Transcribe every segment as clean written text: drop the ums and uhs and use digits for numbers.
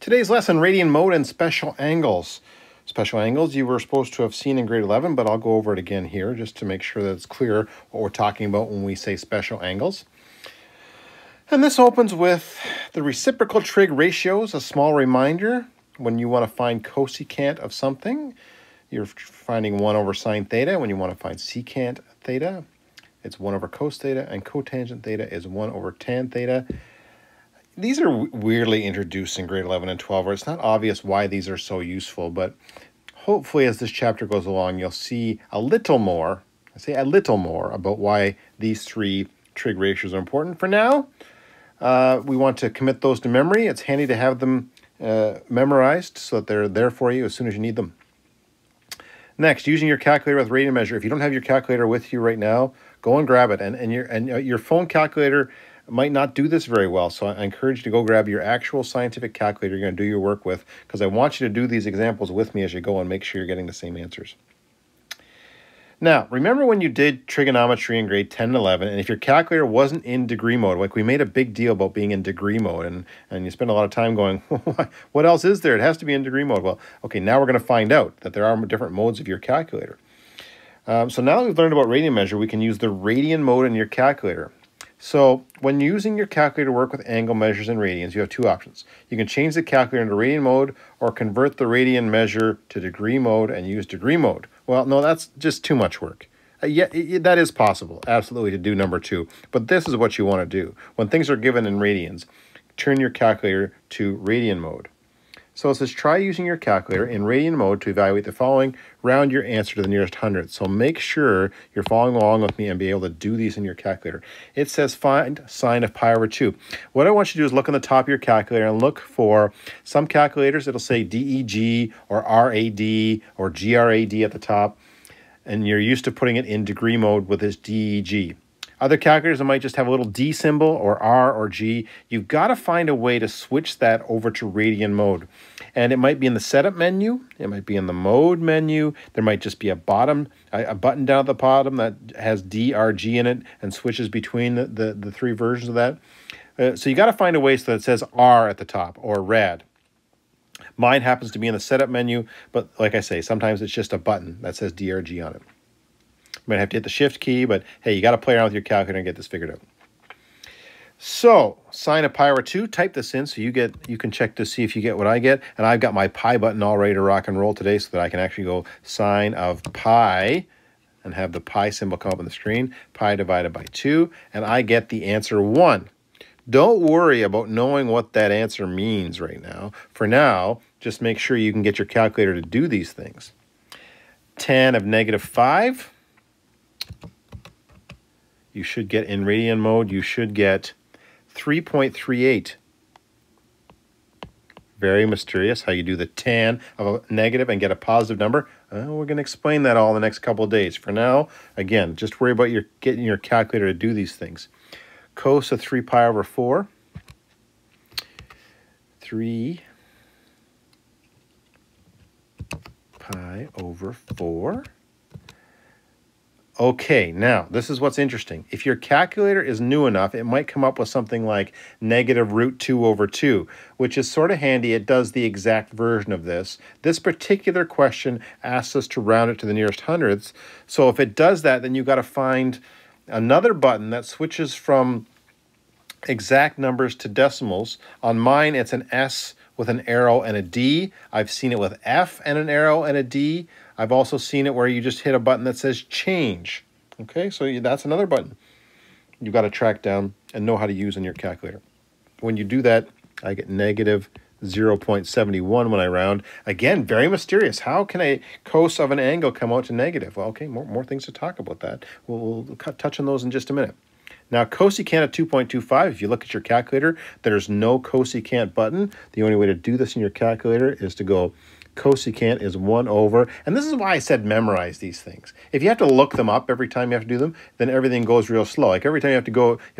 Today's lesson, Radian Mode and special angles. Special angles you were supposed to have seen in grade 11, but I'll go over it again here just to make sure that it's clear what we're talking about when we say special angles. And this opens with the reciprocal trig ratios, a small reminder when you want to find cosecant of something. You're finding 1 over sine theta. When you want to find secant theta, it's 1 over cos theta, and cotangent theta is 1 over tan theta. These are weirdly introduced in grade 11 and 12, where it's not obvious why these are so useful, but hopefully as this chapter goes along, you'll see a little more, I say a little more, about why these three trig ratios are important. For now, we want to commit those to memory. It's handy to have them memorized so that they're there for you as soon as you need them. Next, using your calculator with radian measure. If you don't have your calculator with you right now, go and grab it. And your phone calculator might not do this very well, so I encourage you to go grab your actual scientific calculator you're going to do your work with, because I want you to do these examples with me as you go and make sure you're getting the same answers. Now, remember when you did trigonometry in grade 10 and 11, and if your calculator wasn't in degree mode, like we made a big deal about being in degree mode, and you spend a lot of time going, what else is there? It has to be in degree mode. Well, okay, now we're going to find out that there are different modes of your calculator. So now that we've learned about radian measure, we can use the radian mode in your calculator. So when using your calculator to work with angle measures in radians, you have two options. You can change the calculator into radian mode or convert the radian measure to degree mode and use degree mode. Well, no, that's just too much work. That is possible, absolutely, to do number 2. But this is what you want to do. When things are given in radians, turn your calculator to radian mode. So it says, try using your calculator in radian mode to evaluate the following. Round your answer to the nearest hundredth. So make sure you're following along with me and be able to do these in your calculator. It says find sine of pi over 2. What I want you to do is look on the top of your calculator and look for some calculators. It'll say DEG or RAD or GRAD at the top. And you're used to putting it in degree mode with this DEG. Other calculators that might just have a little D symbol or R or G. You've got to find a way to switch that over to radian mode. And it might be in the setup menu. It might be in the mode menu. There might just be a button down at the bottom that has D, R, G in it and switches between the three versions of that. So you got to find a way so that it says R at the top or RAD. Mine happens to be in the setup menu, but like I say, sometimes it's just a button that says DRG on it. You might have to hit the shift key, but hey, you got to play around with your calculator and get this figured out. So, sine of pi over 2, type this in so you can check to see if you get what I get. And I've got my pi button all ready to rock and roll today so that I can actually go sine of pi and have the pi symbol come up on the screen, pi divided by 2, and I get the answer 1. Don't worry about knowing what that answer means right now. For now, just make sure you can get your calculator to do these things. Tan of negative 5. You should get, in radian mode, you should get 3.38. Very mysterious how you do the tan of a negative and get a positive number. We're going to explain that all in the next couple of days. For now, again, just worry about getting your calculator to do these things. Cos of 3 pi over 4. 3 pi over 4. Okay, now, this is what's interesting. If your calculator is new enough, it might come up with something like negative root 2 over 2, which is sort of handy. It does the exact version of this. This particular question asks us to round it to the nearest hundredths. So if it does that, then you've got to find another button that switches from exact numbers to decimals. On mine, it's an S with an arrow and a D. I've seen it with F and an arrow and a D. I've also seen it where you just hit a button that says change. Okay, so that's another button you've got to track down and know how to use in your calculator. When you do that, I get negative 0.71 when I round. Again, very mysterious. How can a cos of an angle come out to negative? Well, okay, more things to talk about that. We'll touch on those in just a minute. Now, cosecant of 2.25, if you look at your calculator, there's no cosecant button. The only way to do this in your calculator is to go cosecant is 1 over, and this is why I said memorize these things. If you have to look them up every time you have to do them, then everything goes real slow. Like every time you have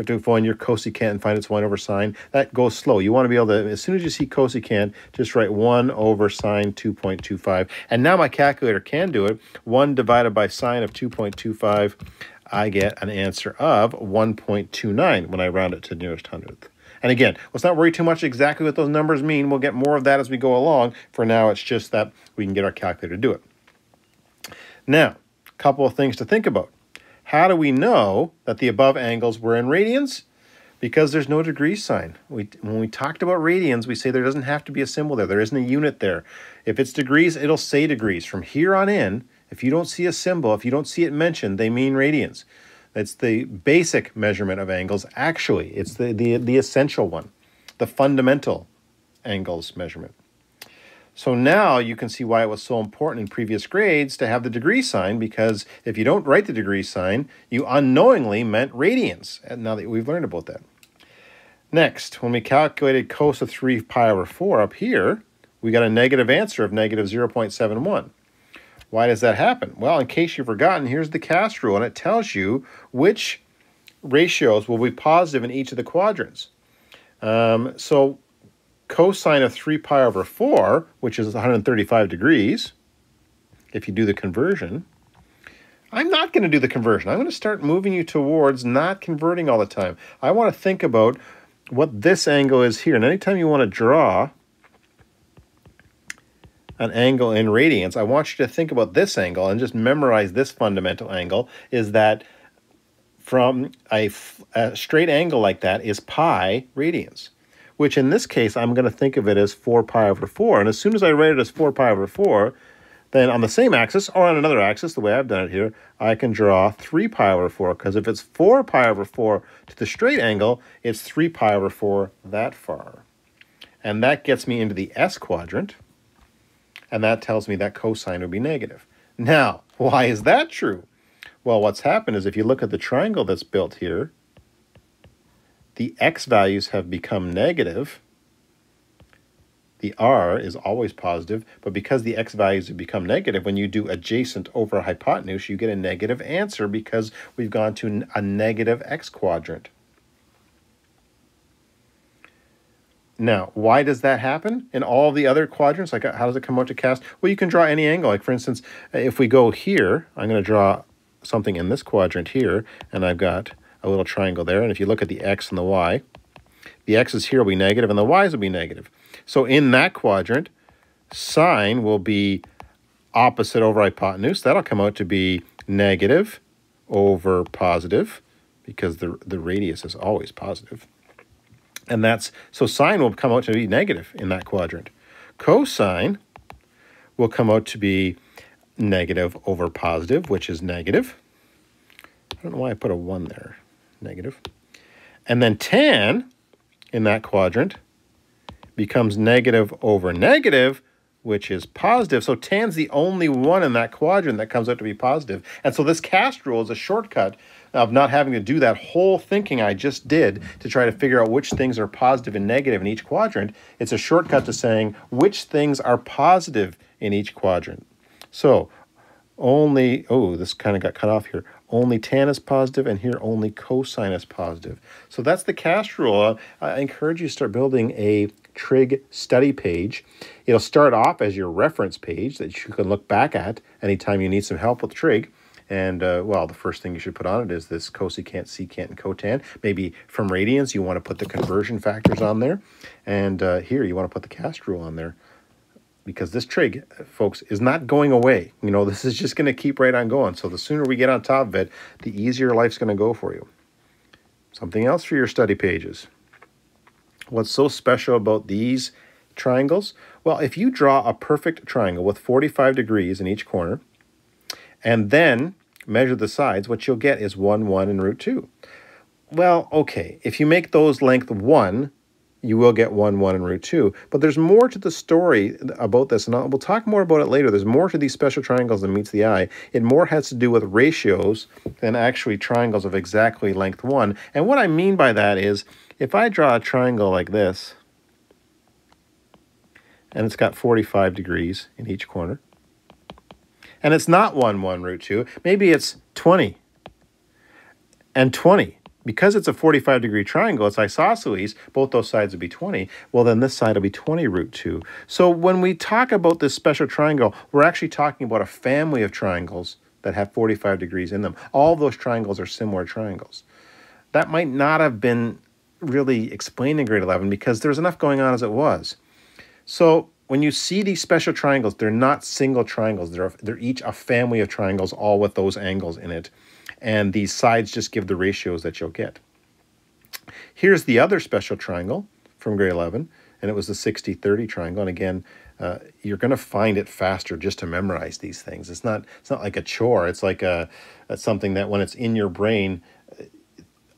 to find your cosecant and find its 1 over sine. That goes slow. You want to be able to, as soon as you see cosecant, just write 1 over sine 2.25. And now my calculator can do it. 1 divided by sine of 2.25. I get an answer of 1.29 when I round it to the nearest hundredth. And again, let's not worry too much exactly what those numbers mean. We'll get more of that as we go along. For now, it's just that we can get our calculator to do it. Now, a couple of things to think about. How do we know that the above angles were in radians? Because there's no degree sign. When we talked about radians, we say there doesn't have to be a symbol there. There isn't a unit there. If it's degrees, it'll say degrees. From here on in, if you don't see a symbol, if you don't see it mentioned, they mean radians. That's the basic measurement of angles. Actually, it's the essential one, the fundamental angles measurement. So now you can see why it was so important in previous grades to have the degree sign, because if you don't write the degree sign, you unknowingly meant radians. And now that we've learned about that. Next, when we calculated cos of 3 pi over 4 up here, we got a negative answer of negative 0.71. Why does that happen? Well, in case you've forgotten, here's the cast rule, and it tells you which ratios will be positive in each of the quadrants. So cosine of 3 pi over 4, which is 135 degrees, if you do the conversion, I'm not going to do the conversion. I'm going to start moving you towards not converting all the time. I want to think about what this angle is here. And anytime you want to draw an angle in radians, I want you to think about this angle and just memorize this fundamental angle, is that from a straight angle like that is pi radians, which in this case, I'm going to think of it as 4 pi over 4. And as soon as I write it as 4 pi over 4, then on the same axis or on another axis, the way I've done it here, I can draw 3 pi over 4, because if it's 4 pi over 4 to the straight angle, it's 3 pi over 4 that far. And that gets me into the S quadrant. And that tells me that cosine would be negative. Now, why is that true? Well, what's happened is if you look at the triangle that's built here, the x values have become negative. The r is always positive, but because the x values have become negative, when you do adjacent over hypotenuse, you get a negative answer because we've gone to a negative x quadrant. Now, why does that happen in all the other quadrants? Like, how does it come out to cast? Well, you can draw any angle. Like, for instance, if we go here, I'm going to draw something in this quadrant here, and I've got a little triangle there. And if you look at the x and the x's here will be negative, and the y's will be negative. So in that quadrant, sine will be opposite over hypotenuse. That'll come out to be negative over positive, because the radius is always positive. And so sine will come out to be negative in that quadrant. Cosine will come out to be negative over positive, which is negative. I don't know why I put a 1 there. Negative. And then tan in that quadrant becomes negative over negative, which is positive. So tan's the only one in that quadrant that comes out to be positive. And so this cast rule is a shortcut of not having to do that whole thinking I just did to try to figure out which things are positive and negative in each quadrant. It's a shortcut to saying which things are positive in each quadrant. So only, oh, this kind of got cut off here. Only tan is positive, and here only cosine is positive. So that's the cast rule. I encourage you to start building a Trig study page. It'll start off as your reference page that you can look back at anytime you need some help with Trig. And, well, the first thing you should put on it is this cosecant, secant, and cotan. Maybe from radians, you want to put the conversion factors on there. And here, you want to put the cast rule on there. Because this trig, folks, is not going away. You know, this is just going to keep right on going. So the sooner we get on top of it, the easier life's going to go for you. Something else for your study pages. What's so special about these triangles? Well, if you draw a perfect triangle with 45 degrees in each corner, and then measure the sides, what you'll get is 1, 1, and root 2. Well, okay, if you make those length 1, you will get 1, 1, and root 2. But there's more to the story about this, and we'll talk more about it later. There's more to these special triangles than meets the eye. It more has to do with ratios than actually triangles of exactly length 1. And what I mean by that is, if I draw a triangle like this, and it's got 45 degrees in each corner, and it's not 1, 1, root 2, maybe it's 20 and 20. Because it's a 45-degree triangle, it's isosceles, both those sides would be 20. Well, then this side will be 20 root 2. So when we talk about this special triangle, we're actually talking about a family of triangles that have 45 degrees in them. All those triangles are similar triangles. That might not have been really explained in grade 11 because there's enough going on as it was. So when you see these special triangles, they're not single triangles. They're each a family of triangles, all with those angles in it. And these sides just give the ratios that you'll get. Here's the other special triangle from grade 11, and it was the 60-30 triangle. And again, you're going to find it faster just to memorize these things. It's not like a chore. It's like something that when it's in your brain,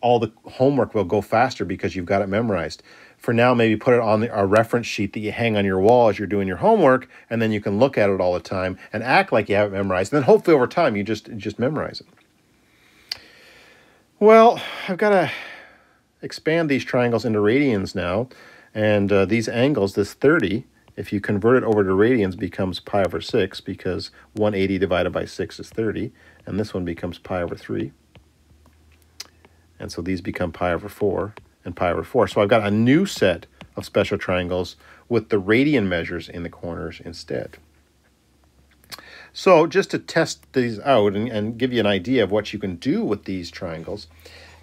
all the homework will go faster because you've got it memorized. For now, maybe put it on a reference sheet that you hang on your wall as you're doing your homework, and then you can look at it all the time and act like you have it memorized. And then hopefully over time, you just memorize it. Well, I've got to expand these triangles into radians now. And these angles, this 30, if you convert it over to radians, becomes pi over 6 because 180 divided by 6 is 30. And this one becomes pi over 3. And so these become pi over 4 and pi over 4. So I've got a new set of special triangles with the radian measures in the corners instead. So just to test these out and give you an idea of what you can do with these triangles,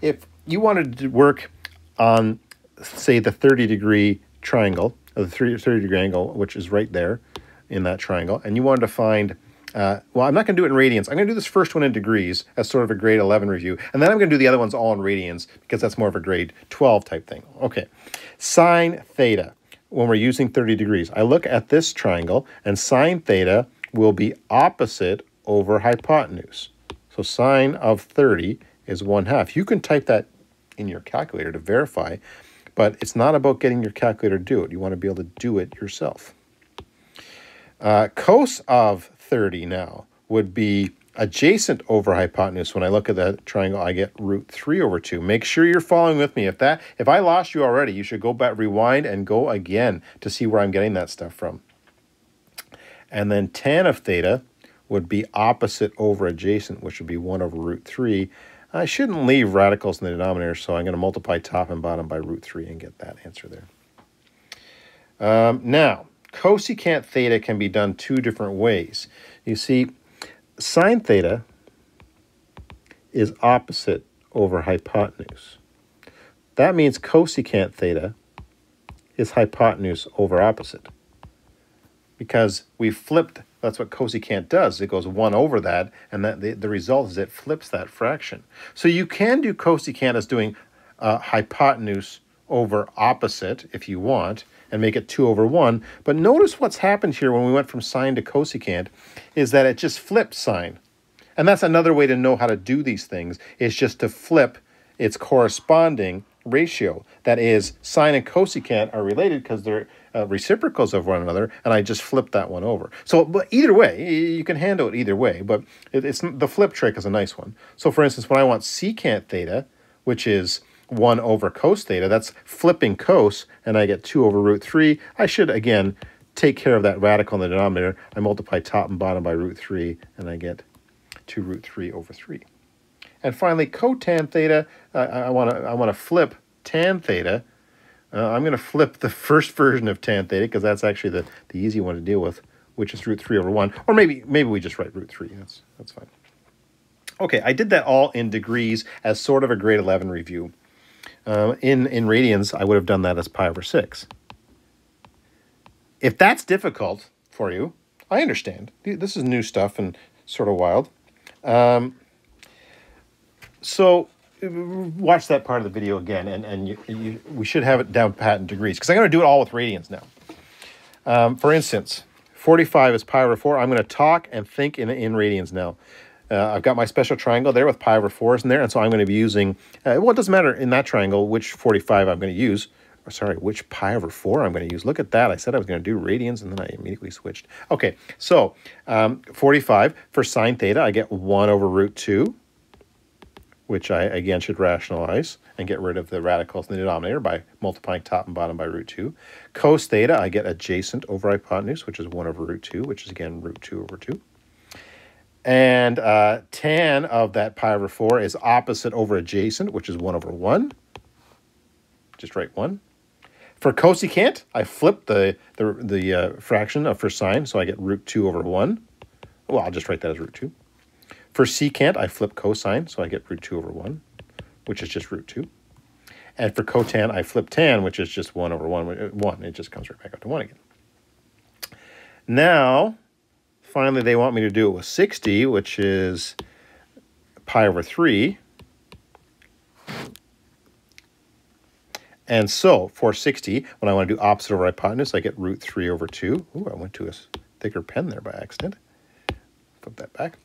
if you wanted to work on, say, the 30-degree triangle, or the 30-degree angle, which is right there in that triangle, and you wanted to find, well, I'm not going to do it in radians. I'm going to do this first one in degrees as sort of a grade 11 review, and then I'm going to do the other ones all in radians because that's more of a grade 12 type thing. Okay, sine theta, when we're using 30 degrees. I look at this triangle, and sine theta will be opposite over hypotenuse. So sine of 30 is 1/2. You can type that in your calculator to verify, but it's not about getting your calculator to do it. You want to be able to do it yourself. Cos of 30 now would be adjacent over hypotenuse. When I look at that triangle, I get √3/2. Make sure you're following with me. If I lost you already, you should go back, rewind, and go again to see where I'm getting that stuff from. And then tan of theta would be opposite over adjacent, which would be 1/√3. I shouldn't leave radicals in the denominator, so I'm going to multiply top and bottom by √3 and get that answer there. Now, cosecant theta can be done two different ways. You see, sine theta is opposite over hypotenuse. That means cosecant theta is hypotenuse over opposite. Because we flipped, that's what cosecant does. It goes 1 over that, and that the result is it flips that fraction. So you can do cosecant as doing hypotenuse over opposite if you want, and make it 2/1. But notice what's happened here when we went from sine to cosecant is that it just flipped sine. And that's another way to know how to do these things, is just to flip its corresponding ratio. That is, sine and cosecant are related because they're reciprocals of one another, and I just flipped that one over. So, but either way, you can handle it either way, but the flip trick is a nice one. So, for instance, when I want secant theta, which is 1 over cos theta, that's flipping cos, and I get 2/√3. I should, again, take care of that radical in the denominator. I multiply top and bottom by √3, and I get 2√3/3. And finally, cotan theta, I want to flip tan theta. I'm going to flip the first version of tan theta because that's actually the easy one to deal with, which is √3/1. Or maybe we just write √3. That's fine. Okay, I did that all in degrees as sort of a grade 11 review. In radians, I would have done that as pi over 6. If that's difficult for you, I understand. This is new stuff and sort of wild. So watch that part of the video again, and we should have it down pat in degrees, because I'm going to do it all with radians now. For instance, 45 is pi over 4. I'm going to talk and think in radians now. I've got my special triangle there with pi over 4s in there, and so I'm going to be using, well, it doesn't matter in that triangle which 45 I'm going to use, or sorry, which pi over 4 I'm going to use. Look at that. I said I was going to do radians, and then I immediately switched. Okay, so 45 for sine theta, I get 1/√2, which I, again, should rationalize and get rid of the radicals in the denominator by multiplying top and bottom by √2. Cos theta, I get adjacent over hypotenuse, which is 1/√2, which is, again, √2/2. And tan of that pi over 4 is opposite over adjacent, which is 1/1. Just write 1. For cosecant, I flip the fraction for sine, so I get √2/1. Well, I'll just write that as √2. For secant, I flip cosine, so I get root 2 over 1, which is just root 2. And for cotan, I flip tan, which is just 1 over 1. It just comes right back up to 1 again. Now, finally, they want me to do it with 60, which is pi over 3. And so, for 60, when I want to do opposite over hypotenuse, I get root 3 over 2. Ooh, I went to a thicker pen there by accident. Flip that back.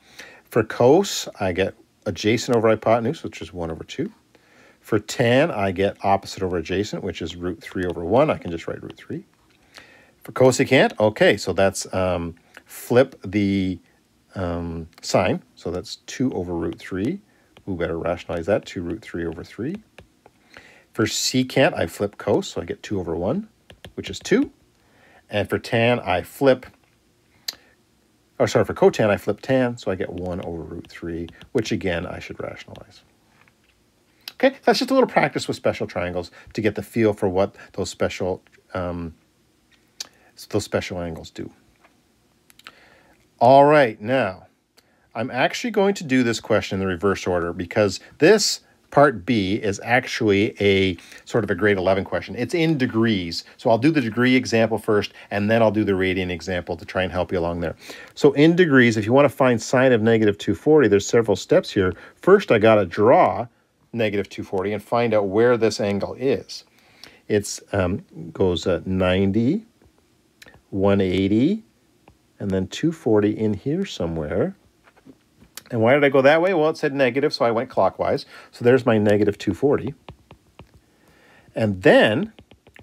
For cos, I get adjacent over hypotenuse, which is 1 over 2. For tan, I get opposite over adjacent, which is root 3 over 1. I can just write root 3. For cosecant, okay, so that's flip the sine. So that's 2 over root 3. We better rationalize that, 2 root 3 over 3. For secant, I flip cos, so I get 2 over 1, which is 2. And for tan, I flip, for cotan, I flip tan, so I get 1 over root 3, which again, I should rationalize. Okay, that's just a little practice with special triangles to get the feel for what those special angles do. All right, now, I'm actually going to do this question in the reverse order because this Part B is actually a sort of a grade 11 question. It's in degrees. So I'll do the degree example first, and then I'll do the radian example to try and help you along there. So in degrees, if you want to find sine of negative 240, there's several steps here. First, I got to draw negative 240 and find out where this angle is. It's goes 90, 180, and then 240 in here somewhere. And why did I go that way? Well, it said negative, so I went clockwise. So there's my negative 240. And then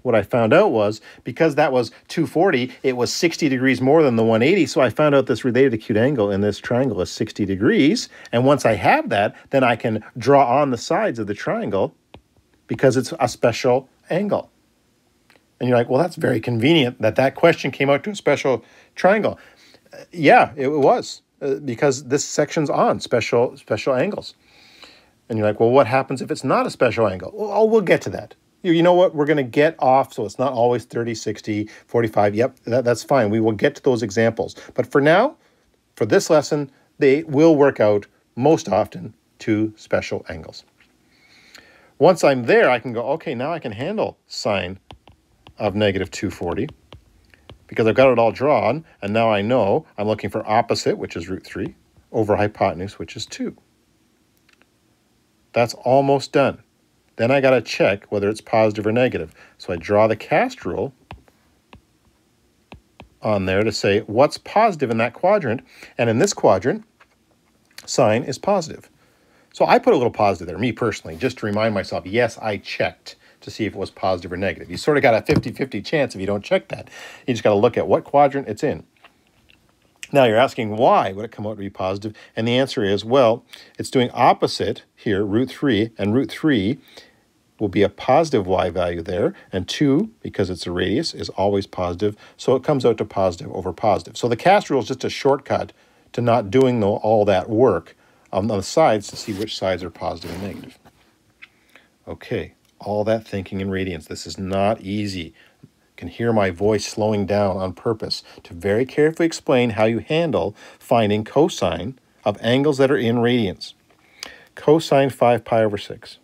what I found out was, because that was 240, it was 60 degrees more than the 180. So I found out this related acute angle in this triangle is 60 degrees. And once I have that, then I can draw on the sides of the triangle because it's a special angle. And you're like, well, that's very convenient that that question came out to a special triangle. Yeah, it was. Because this section's on special angles. And you're like, well, what happens if it's not a special angle? Well, we'll get to that. You know what? We're going to get off, so it's not always 30, 60, 45. Yep, that's fine. We will get to those examples. But for now, for this lesson, they will work out most often to special angles. Once I'm there, I can go, okay, now I can handle sine of negative 240. Because I've got it all drawn, and now I know I'm looking for opposite, which is root 3, over hypotenuse, which is 2. That's almost done. Then I got to check whether it's positive or negative. So I draw the cast rule on there to say what's positive in that quadrant. And in this quadrant, sine is positive. So I put a little positive there, me personally, just to remind myself, yes, I checked to see if it was positive or negative. You sort of got a 50-50 chance if you don't check that. You just got to look at what quadrant it's in. Now you're asking why would it come out to be positive? And the answer is, well, it's doing opposite here, root 3, and root 3 will be a positive y value there, and 2, because it's a radius, is always positive, so it comes out to positive over positive. So the cast rule is just a shortcut to not doing all that work on the sides to see which sides are positive and negative. Okay. All that thinking in radians. This is not easy. You can hear my voice slowing down on purpose to very carefully explain how you handle finding cosine of angles that are in radians. Cosine 5 pi over 6.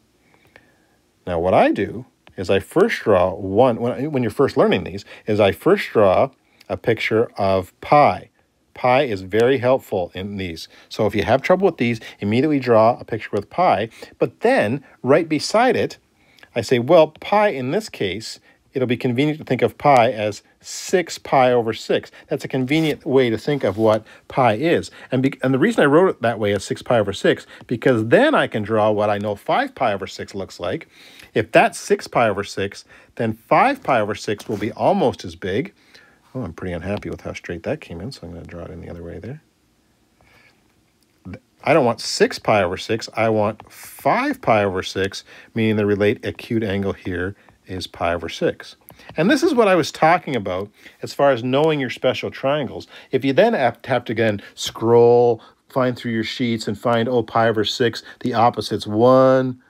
Now what I do is I first draw when you're first learning these, is I first draw a picture of pi. Pi is very helpful in these. So if you have trouble with these, immediately draw a picture with pi. But then right beside it, I say, well, pi in this case, it'll be convenient to think of pi as 6 pi over 6. That's a convenient way to think of what pi is. And the reason I wrote it that way as 6 pi over 6, because then I can draw what I know 5 pi over 6 looks like. If that's 6 pi over 6, then 5 pi over 6 will be almost as big. Oh, I'm pretty unhappy with how straight that came in, so I'm going to draw it in the other way there. I don't want 6 pi over 6. I want 5 pi over 6, meaning the relate acute angle here is pi over 6. And this is what I was talking about as far as knowing your special triangles. If you then have to again scroll, find through your sheets and find, oh, pi over 6, the opposite's 1.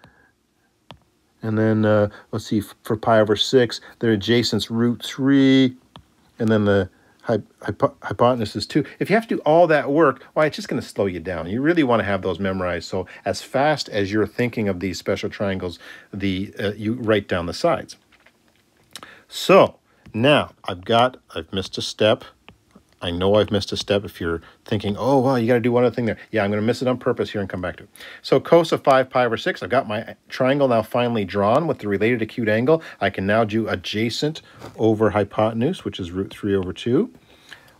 And then, let's see, for pi over 6, their adjacent's root 3. And then the hypotenuse is 2. If you have to do all that work, well, it's just going to slow you down. You really want to have those memorized. So as fast as you're thinking of these special triangles, you write down the sides. So now I've missed a step. I know I've missed a step. If you're thinking, oh, well, you got to do one other thing there. Yeah, I'm going to miss it on purpose here and come back to it. So cos of 5 pi over 6, I've got my triangle now finally drawn with the related acute angle. I can now do adjacent over hypotenuse, which is root 3 over 2.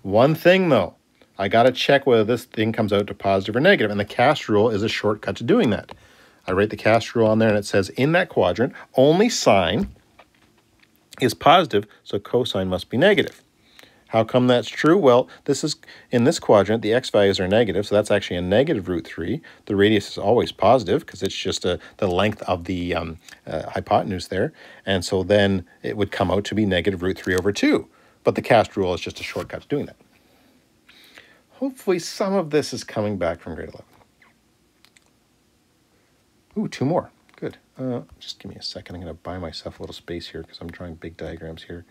One thing, though, I got to check whether this thing comes out to positive or negative, and the cast rule is a shortcut to doing that. I write the cast rule on there, and it says in that quadrant, only sine is positive, so cosine must be negative. How come that's true? Well, this is in this quadrant, the x values are negative, so that's actually a negative root 3. The radius is always positive because it's just the length of the hypotenuse there. And so then it would come out to be negative root 3 over 2. But the cast rule is just a shortcut to doing that. Hopefully some of this is coming back from grade 11. Ooh, 2 more. Good. Just give me a second. I'm going to buy myself a little space here because I'm drawing big diagrams here.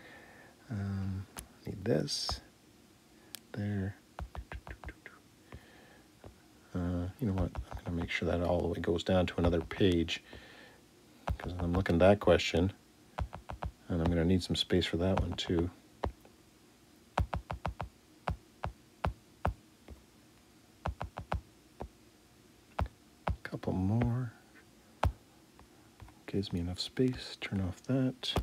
Need this, there. You know what? I'm going to make sure that all the way goes down to another page because I'm looking at that question, and I'm going to need some space for that one too. A couple more. Gives me enough space. Turn off that.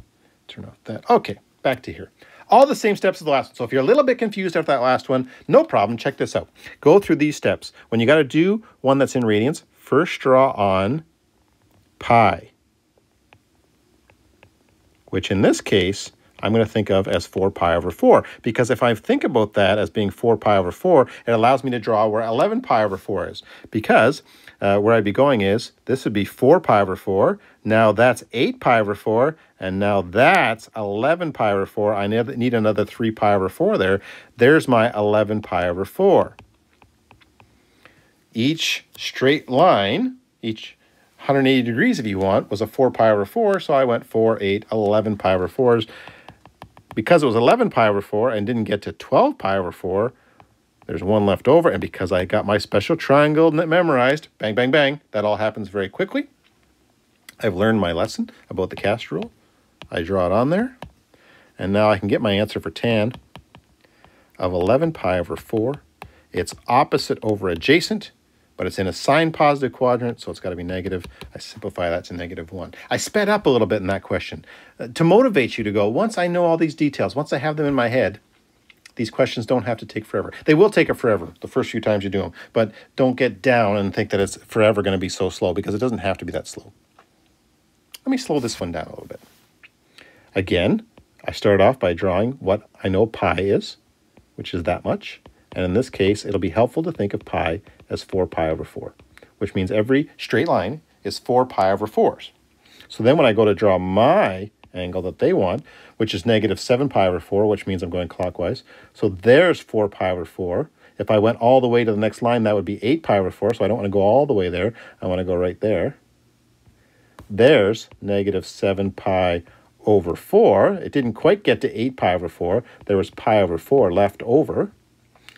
Turn off that. Okay, back to here. All the same steps as the last one. So if you're a little bit confused after that last one, no problem. Check this out. Go through these steps. When you got to do one that's in radians, first draw on pi, which in this case, I'm going to think of as 4 pi over 4. Because if I think about that as being 4 pi over 4, it allows me to draw where 11 pi over 4 is. Because where I'd be going is, this would be 4 pi over 4. Now that's 8 pi over 4. And now that's 11 pi over 4. I need another 3 pi over 4 there. There's my 11 pi over 4. Each straight line, each 180 degrees if you want, was a 4 pi over 4. So I went 4, 8, 11 pi over 4s. Because it was 11 pi over 4 and didn't get to 12 pi over 4, there's one left over. And because I got my special triangle memorized, bang, bang, bang, that all happens very quickly. I've learned my lesson about the cast rule. I draw it on there. And now I can get my answer for tan of 11 pi over 4. It's opposite over adjacent, but it's in a sine positive quadrant, so it's got to be negative. I simplify that to -1. I sped up a little bit in that question to motivate you to go, once I know all these details, once I have them in my head, these questions don't have to take forever. They will take it forever the first few times you do them, but don't get down and think that it's forever going to be so slow, because it doesn't have to be that slow. Let me slow this one down a little bit. Again, I start off by drawing what I know pi is, which is that much. And in this case, it'll be helpful to think of pi as 4 pi over 4, which means every straight line is 4 pi over 4s. So then when I go to draw my angle that they want, which is -7 pi over 4, which means I'm going clockwise. So there's 4 pi over 4. If I went all the way to the next line, that would be 8 pi over 4. So I don't want to go all the way there. I want to go right there. There's -7 pi over 4. It didn't quite get to 8 pi over 4. There was pi over 4 left over.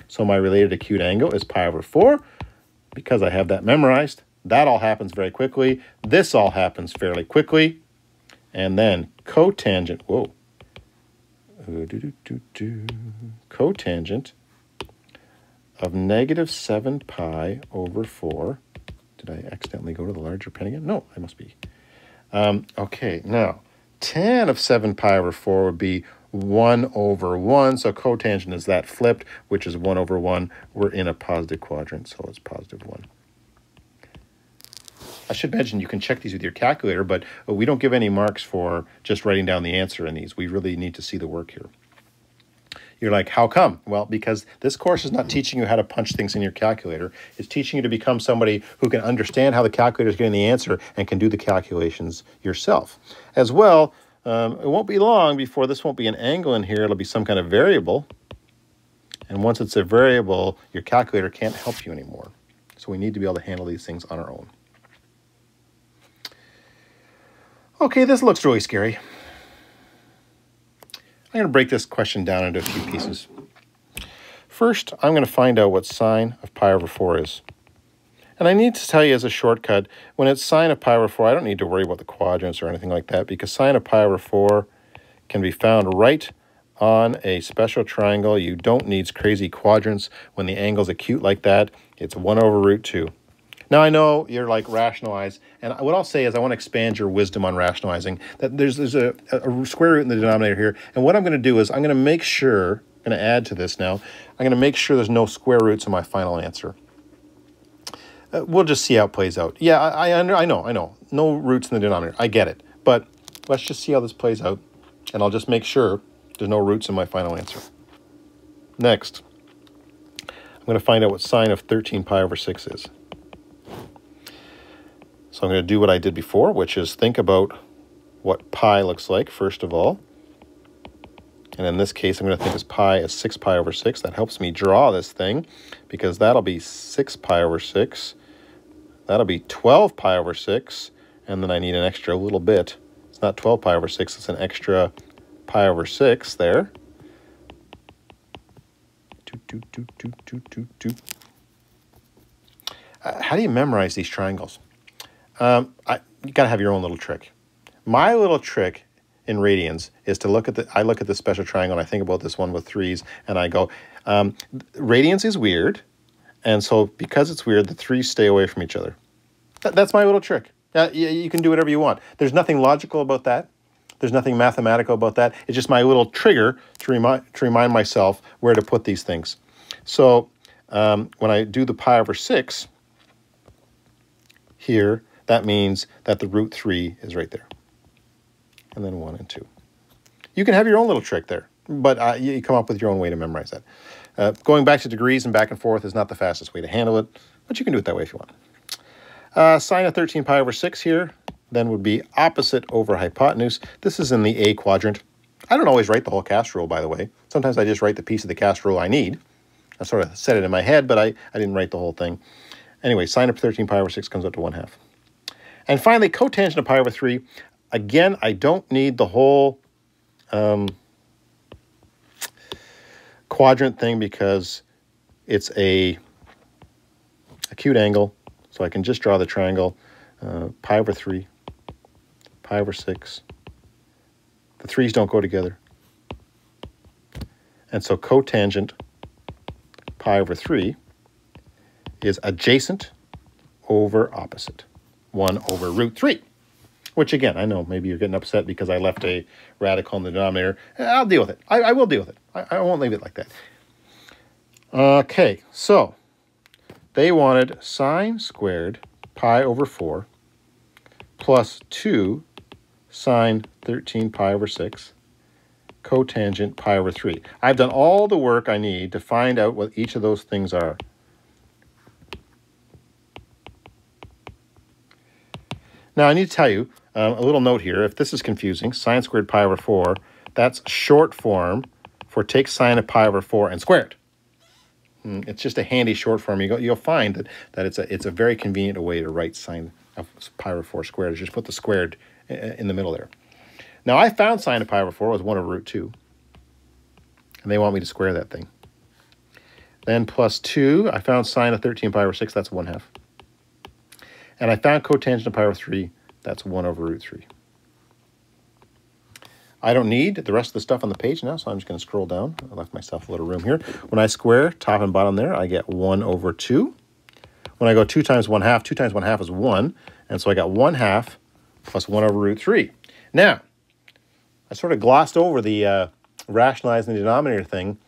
So my related acute angle is pi over 4. Because I have that memorized, that all happens very quickly. This all happens fairly quickly. And then cotangent, whoa. Cotangent of -7 pi over 4. Did I accidentally go to the larger pen again? No, I must be. Okay, now, tan of 7 pi over 4 would be 1 over 1. So cotangent is that flipped, which is 1 over 1. We're in a positive quadrant, so it's +1. I should mention you can check these with your calculator, but we don't give any marks for just writing down the answer in these. We really need to see the work here. You're like, how come? Well, because this course is not teaching you how to punch things in your calculator. It's teaching you to become somebody who can understand how the calculator is getting the answer and can do the calculations yourself. As well, it won't be long before this won't be an angle in here. It'll be some kind of variable. And once it's a variable, your calculator can't help you anymore. So we need to be able to handle these things on our own. Okay, this looks really scary. I'm going to break this question down into a few pieces. First, I'm going to find out what sine of pi over 4 is. And I need to tell you as a shortcut, when it's sine of pi over 4, I don't need to worry about the quadrants or anything like that, because sine of pi over 4 can be found right on a special triangle. You don't need crazy quadrants when the angle's acute like that. It's 1 over root 2. Now, I know you're like, rationalize, and what I'll say is I want to expand your wisdom on rationalizing, that there's a square root in the denominator here, and what I'm going to do is I'm going to make sure, I'm going to add to this now, I'm going to make sure there's no square roots in my final answer. We'll just see how it plays out. Yeah, I know. No roots in the denominator. I get it. But let's just see how this plays out. And I'll just make sure there's no roots in my final answer. Next, I'm going to find out what sine of 13 pi over 6 is. So I'm going to do what I did before, which is think about what pi looks like, first of all. And in this case, I'm going to think of pi as 6 pi over 6. That helps me draw this thing, because that'll be 6 pi over 6. That'll be 12 pi over 6. And then I need an extra little bit. It's not 12 pi over 6. It's an extra pi over 6 there. How do you memorize these triangles? You got to have your own little trick. My little trick in radians is to look at I look at the special triangle and I think about this one with 3's and I go, radians is weird, and so because it's weird, the 3's stay away from each other. That's my little trick. You can do whatever you want. There's nothing logical about that. There's nothing mathematical about that. It's just my little trigger to remind myself where to put these things. So when I do the pi over 6 here, that means that the root 3 is right there. And then 1 and 2. You can have your own little trick there, but you come up with your own way to memorize that. Going back to degrees and back and forth is not the fastest way to handle it, but you can do it that way if you want. Sine of 13 pi over 6 here then would be opposite over hypotenuse. This is in the A quadrant. I don't always write the whole casserole, by the way. Sometimes I just write the piece of the casserole I need. I sort of said it in my head, but I didn't write the whole thing. Anyway, sine of 13 pi over 6 comes out to 1/2. And finally, cotangent of pi over 3. Again, I don't need the whole quadrant thing because it's a acute angle. So I can just draw the triangle, pi over 3, pi over 6. The 3's don't go together. And so cotangent pi over 3 is adjacent over opposite, 1 over root 3. Which, again, I know maybe you're getting upset because I left a radical in the denominator. I'll deal with it. I will deal with it. I won't leave it like that. Okay, so they wanted sine squared pi over 4 plus 2 sine 13 pi over 6 cotangent pi over 3. I've done all the work I need to find out what each of those things are. Now, I need to tell you a little note here. If this is confusing, sine squared pi over 4, that's short form for take sine of pi over 4 and square it. It's just a handy short form. You'll find that it's a very convenient way to write sine of pi over 4 squared. Just put the squared in the middle there. Now, I found sine of pi over 4 was 1 over root 2. And they want me to square that thing. Then plus 2, I found sine of 13 pi over 6, that's 1/2. And I found cotangent of pi over 3, that's 1 over root 3. I don't need the rest of the stuff on the page now, so I'm just going to scroll down. I left myself a little room here. When I square top and bottom there, I get 1 over 2. When I go 2 times 1/2, 2 times 1/2 is 1. And so I got 1/2 plus 1 over root 3. Now, I sort of glossed over the rationalizing the denominator thing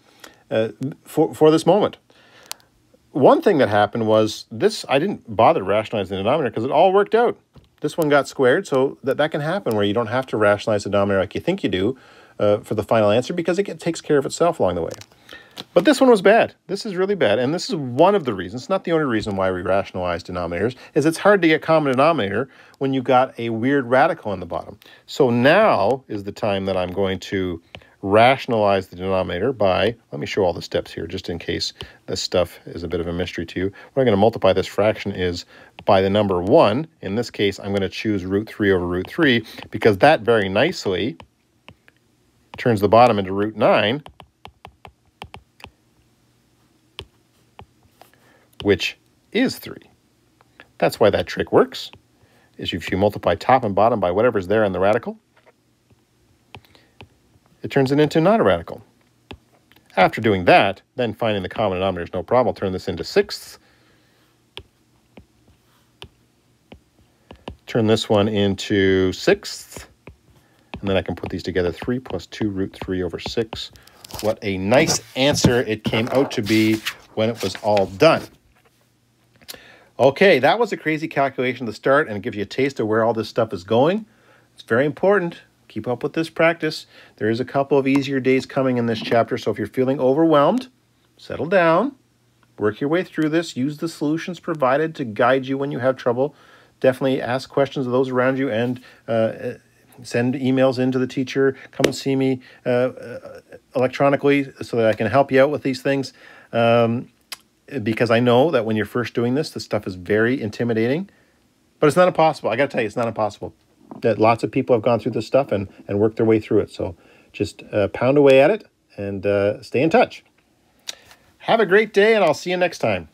for this moment. One thing that happened was this, I didn't bother rationalizing the denominator because it all worked out. This one got squared, so that can happen where you don't have to rationalize the denominator like you think you do for the final answer because it takes care of itself along the way. But this one was bad. This is really bad, and this is one of the reasons, not the only reason why we rationalize denominators, is it's hard to get common denominator when you've got a weird radical in the bottom. So now is the time that I'm going to rationalize the denominator by, let me show all the steps here just in case this stuff is a bit of a mystery to you. What I'm going to multiply this fraction is by the number 1. In this case, I'm going to choose root 3 over root 3 because that very nicely turns the bottom into root 9. which is 3. That's why that trick works, is if you multiply top and bottom by whatever's there in the radical, it turns it into not a radical. After doing that, then finding the common denominator is no problem. I'll turn this into sixths. Turn this one into sixths. And then I can put these together. 3 plus 2 root 3 over 6. What a nice answer it came out to be when it was all done. Okay, that was a crazy calculation to start, and it gives you a taste of where all this stuff is going. It's very important. Keep up with this practice. There is a couple of easier days coming in this chapter, so if you're feeling overwhelmed, settle down, work your way through this, use the solutions provided to guide you when you have trouble. Definitely ask questions of those around you, and send emails in to the teacher. Come and see me electronically so that I can help you out with these things. Because I know that when you're first doing this stuff is very intimidating. But it's not impossible. I got to tell you, it's not impossible. That lots of people have gone through this stuff and worked their way through it. So just pound away at it and stay in touch. Have a great day, and I'll see you next time.